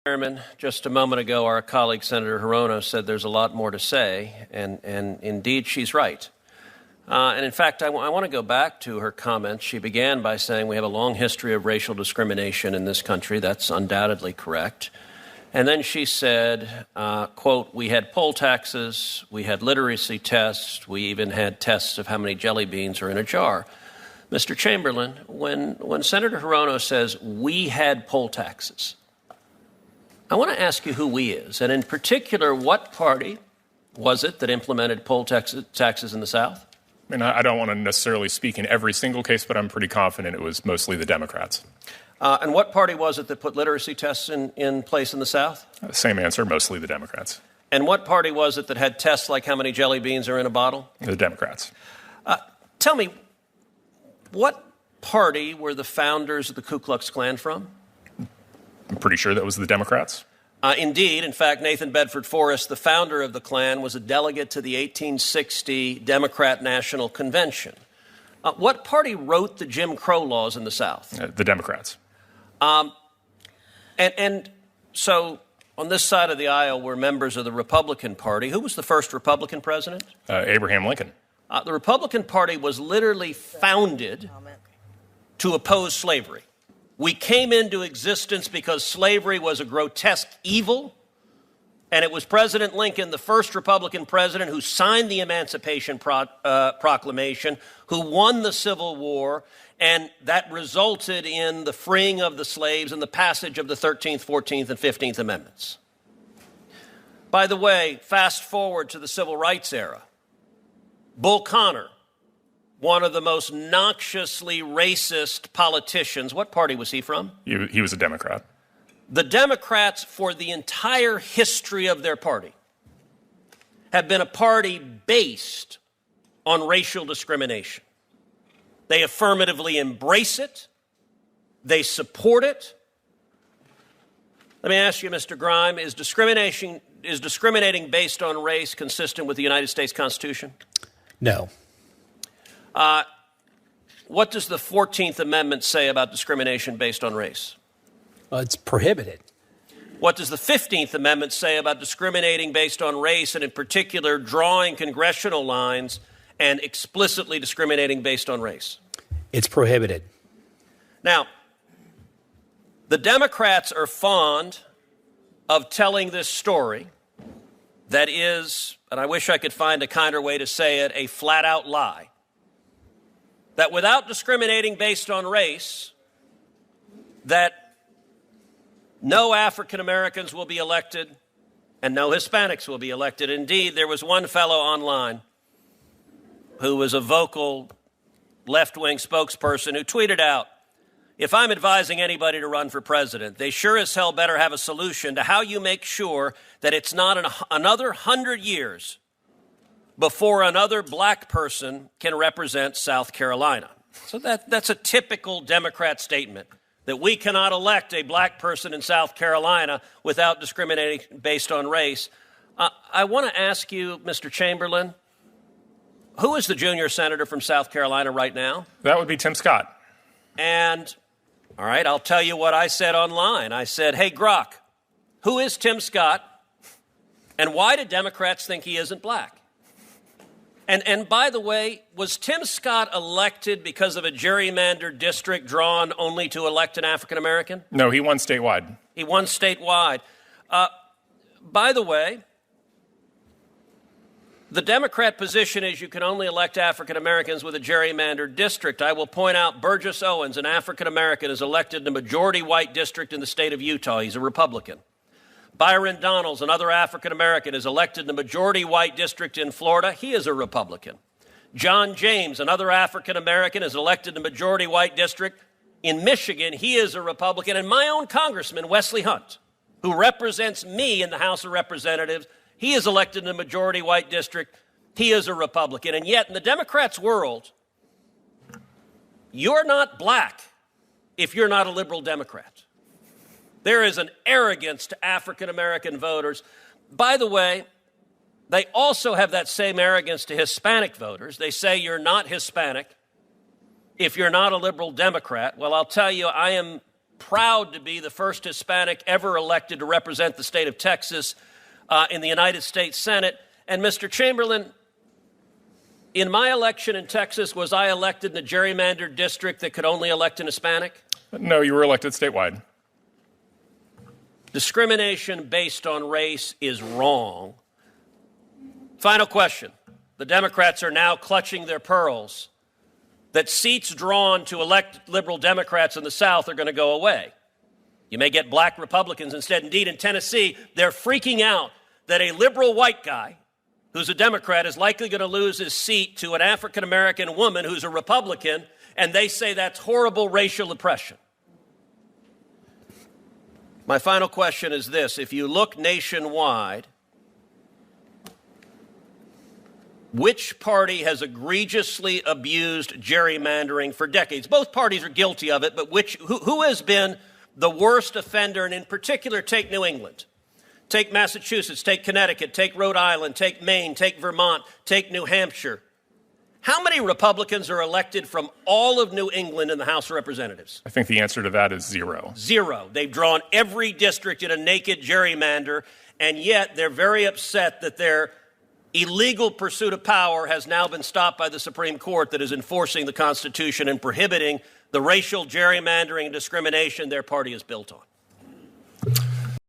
Chairman, just a moment ago, our colleague Senator Hirono said there's a lot more to say, and indeed she's right. And in fact, I want to go back to her comments. She began by saying we have a long history of racial discrimination in this country. That's undoubtedly correct. And then she said, quote, we had poll taxes, we had literacy tests, we even had tests of how many jelly beans are in a jar. Mr. Chamberlain, when Senator Hirono says we had poll taxes, I want to ask you who we is, and in particular, what party was it that implemented poll taxes in the South? I mean, I don't want to necessarily speak in every single case, but I'm pretty confident it was mostly the Democrats. And what party was it that put literacy tests in place in the South? Same answer, mostly the Democrats. And what party was it that had tests like how many jelly beans are in a bottle? The Democrats. Tell me, what party were the founders of the Ku Klux Klan from? I'm pretty sure that was the Democrats. Indeed. In fact, Nathan Bedford Forrest, the founder of the Klan, was a delegate to the 1860 Democrat National Convention. What party wrote the Jim Crow laws in the South? The Democrats. And so on this side of the aisle were members of the Republican Party. Who was the first Republican president? Abraham Lincoln. The Republican Party was literally founded to oppose slavery. We came into existence because slavery was a grotesque evil, and it was President Lincoln, the first Republican president, who signed the Emancipation Proclamation, who won the Civil War, and that resulted in the freeing of the slaves and the passage of the 13th, 14th, and 15th Amendments. By the way, fast forward to the Civil Rights era. Bull Connor, one of the most noxiously racist politicians. What party was he from? He was a Democrat. The Democrats, for the entire history of their party, have been a party based on racial discrimination. They affirmatively embrace it. They support it. Let me ask you, Mr. Grime, is discriminating based on race consistent with the United States Constitution? No. What does the 14th Amendment say about discrimination based on race? It's prohibited. What does the 15th Amendment say about discriminating based on race, and in particular drawing congressional lines and explicitly discriminating based on race? It's prohibited. Now, the Democrats are fond of telling this story that is, and I wish I could find a kinder way to say it, a flat-out lie. That without discriminating based on race, that no African Americans will be elected and no Hispanics will be elected. Indeed, there was one fellow online who was a vocal left-wing spokesperson who tweeted out, if I'm advising anybody to run for president, they sure as hell better have a solution to how you make sure that it's not another 100 years before another black person can represent South Carolina. So that's a typical Democrat statement, that we cannot elect a black person in South Carolina without discriminating based on race. I want to ask you, Mr. Chamberlain, who is the junior senator from South Carolina right now? That would be Tim Scott. And, all right, I'll tell you what I said online. I said, hey, Grok, who is Tim Scott, and why do Democrats think he isn't black? And by the way, was Tim Scott elected because of a gerrymandered district drawn only to elect an African American? No, he won statewide. He won statewide. By the way, the Democrat position is you can only elect African Americans with a gerrymandered district. I will point out Burgess Owens, an African American, is elected in a majority white district in the state of Utah. He's a Republican. Byron Donalds, another African American, is elected in a majority white district in Florida. He is a Republican. John James, another African American, is elected in a majority white district in Michigan. He is a Republican. And my own congressman, Wesley Hunt, who represents me in the House of Representatives, he is elected in a majority white district. He is a Republican. And yet, in the Democrats' world, you're not black if you're not a liberal Democrat. There is an arrogance to African American voters. By the way, they also have that same arrogance to Hispanic voters. They say you're not Hispanic if you're not a liberal Democrat. Well, I'll tell you, I am proud to be the first Hispanic ever elected to represent the state of Texas in the United States Senate. And Mr. Chamberlain, in my election in Texas, was I elected in a gerrymandered district that could only elect an Hispanic? No, you were elected statewide. Discrimination based on race is wrong. Final question. The Democrats are now clutching their pearls that seats drawn to elect liberal Democrats in the South are going to go away. You may get black Republicans instead. Indeed, in Tennessee, they're freaking out that a liberal white guy who's a Democrat is likely going to lose his seat to an African-American woman who's a Republican, and they say that's horrible racial oppression. My final question is this. If you look nationwide, which party has egregiously abused gerrymandering for decades? Both parties are guilty of it, but who has been the worst offender? And in particular, take New England. Take Massachusetts, take Connecticut, take Rhode Island, take Maine, take Vermont, take New Hampshire. How many Republicans are elected from all of New England in the House of Representatives? I think the answer to that is zero. Zero. They've drawn every district in a naked gerrymander, and yet they're very upset that their illegal pursuit of power has now been stopped by the Supreme Court that is enforcing the Constitution and prohibiting the racial gerrymandering and discrimination their party is built on.